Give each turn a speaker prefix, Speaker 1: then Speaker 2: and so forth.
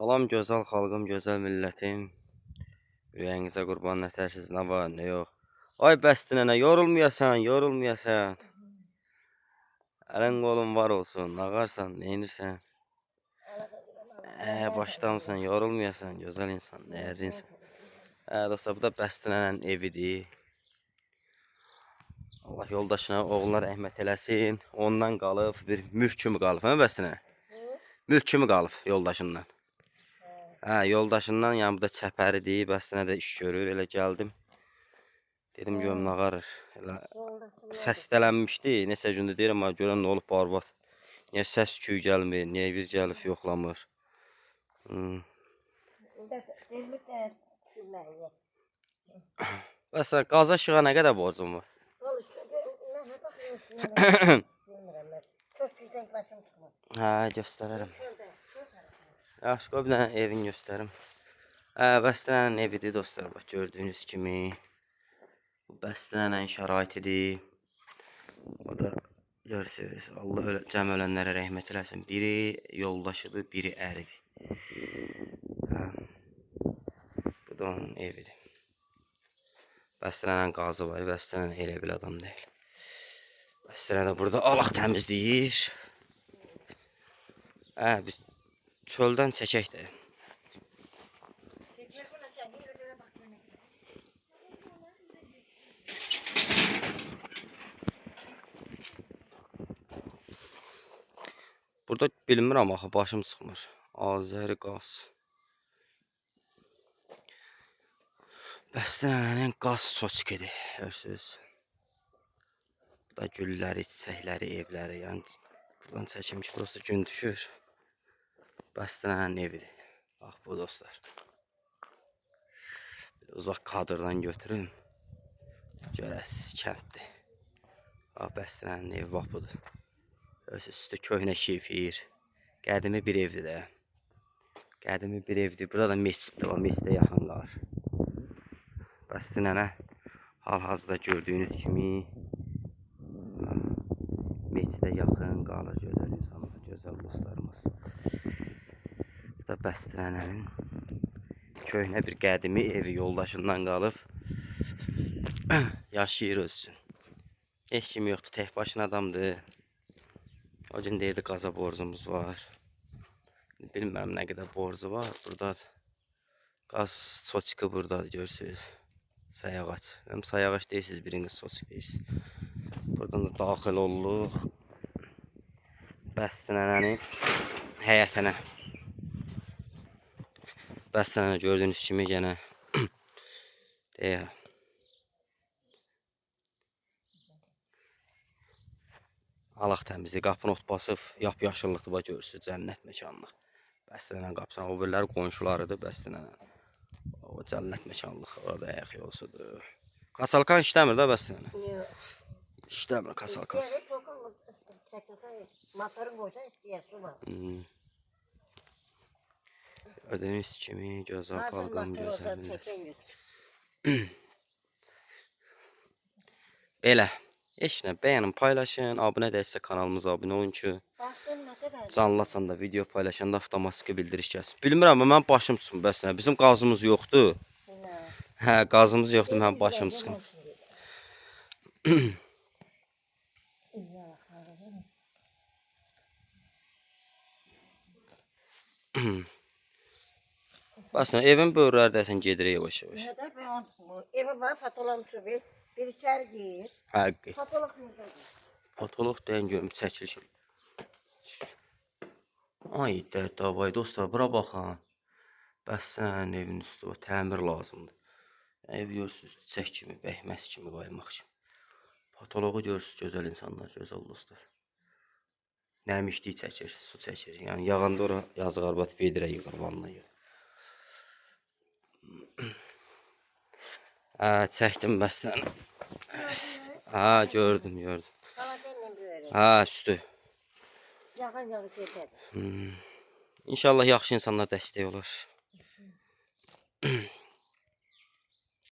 Speaker 1: Salam gözəl xalqım, gözəl millətim. Ürəyinizə qurban nətərsiz, nə var, nə yox. Ay bəsdi nənə, yorulmayasan, yorulmayasan. Əlin qolun var olsun, nağarsan, neynirsən? Başlamısan, yorulmayasan, gözəl insan, dəyərli insan. Dostlar, bu da bəsdi nənənin evidir. Allah yoldaşına, oğluna rəhmət eləsin. Ondan qalıb, bir mülk kimi qalıb, hə bəsdi nənə? Mülk kimi qalıb yoldaşından. Yoldaşından, yəni bu da çəpəridir, bəstinə də iş görür, elə gəldim. Dedim görüm nə qarır. Elə xəstələnmişdi, neçə gündür deyirəm, görən nə olub arvad. Niyə səs küy gəlmir, niyə bir gəlib yoxlamır. Bəsdən, qaza şığa nə qədər borcum var? Göstərərəm. Yaxşı, qoy bir dənə evini göstərim. Bəstənənin evidir dostlar, bax gördüyünüz kimi. Bu bəstənənin şəraitidir. O da görürsünüz, Allah cəm ölənlərə rəhmət eləsin. Biri yoldaşıdır, biri əridir. Bu da onun evidir. Bəstənənin qazı var, bəstənənin elə bir adam deyil. Bəstənə də burada alaq təmizləyir. Biz çöldən çəkək də. Burada bilmirəm axı, başım çıxmır. Azəri qaz. Bəstənənin qaz soçkidir, görürsünüz. Bu da gülləri, çiçəkləri, evləri. Yəni buradan çəkim ki, burası gün düşür. Bəstənənin evidir. Bax bu dostlar. Uzaq kadrdan götürün. Görəsiz, kənddir. Bax bəstənənin evi bax budur. Görürsünüz, üstü köhnə şifir. Qədimi bir evdir də. Qədimi bir evdir. Burada da meçiddir, o meçidə yaxın qalır. Bəstənənə hal-hazırda gördüyünüz kimi meçidə yaxın qalır, gözəl insanlar, gözəl dostlarımız. Bu da bəstənənin köhnə bir qədimi evi yoldaşından qalıb. Yaşayır özsün. Heç kim yoxdur, tək başına adamdır. O gün deyirdi, qaza borcumuz var. Bilmirəm nə qədər borcu var. Burada qaz soçki buradadır, görürsünüz. Sayağaç. Həm sayağaç deyirsiniz, birini soçki deyirsiniz. Buradan da daxil oluruq bəstənənin həyətinə. Bəstənə gördüyünüz kimi yenə deyək. Alaq təmizi, qapını ot basıb, yap-yaşıllıqdır, bax görürsünüz, cənnət məkanlıq. Bəstənənin qapısına, o birləri qonşularıdır bəstənənin. O cənnət məkanlıq, orada ayaq yolsudur. Kasalkan işləmir də bəstənə? Yox. İşləmir kasalkası. Gördüyünüz kimi, gözəl xalqım, gözəl millət. Belə. Heç nə, bəyənin, paylaşın, abunə dəyilsə kanalımıza abunə olun ki, canlısan da video paylaşanda avtomatik bildiriş gəlsin. Bilmirəm, mən başım çıxım bəsnə, bizim qazımız yoxdur. Qazımız yoxdur, mən başım çıxım. Bəsnə, evin böyürləri dəsən gedirik yavaş-yavaş.
Speaker 2: Evi var, patolog bir içəri gir. Patolog yoxdur.
Speaker 1: Patolog deyən görüm, çəkiliş. Ay də, davay dostlar, bura baxın. Bəstənənin evin üstü var, təmir lazımdır. Ev görürsünüz, çiçək kimi, bəhməs kimi, qaymaq kimi. Patologu görürsünüz, gözəl insanlar, gözəl dostlar. Nəmişlik çəkir, su çəkir. Yəni yağanda ora yazıq arvad vedirə yığır, vanna yığır. Çəkdim bəstənəni. Gördüm. Üstü. İnşallah yaxşı insanlar dəstək olar.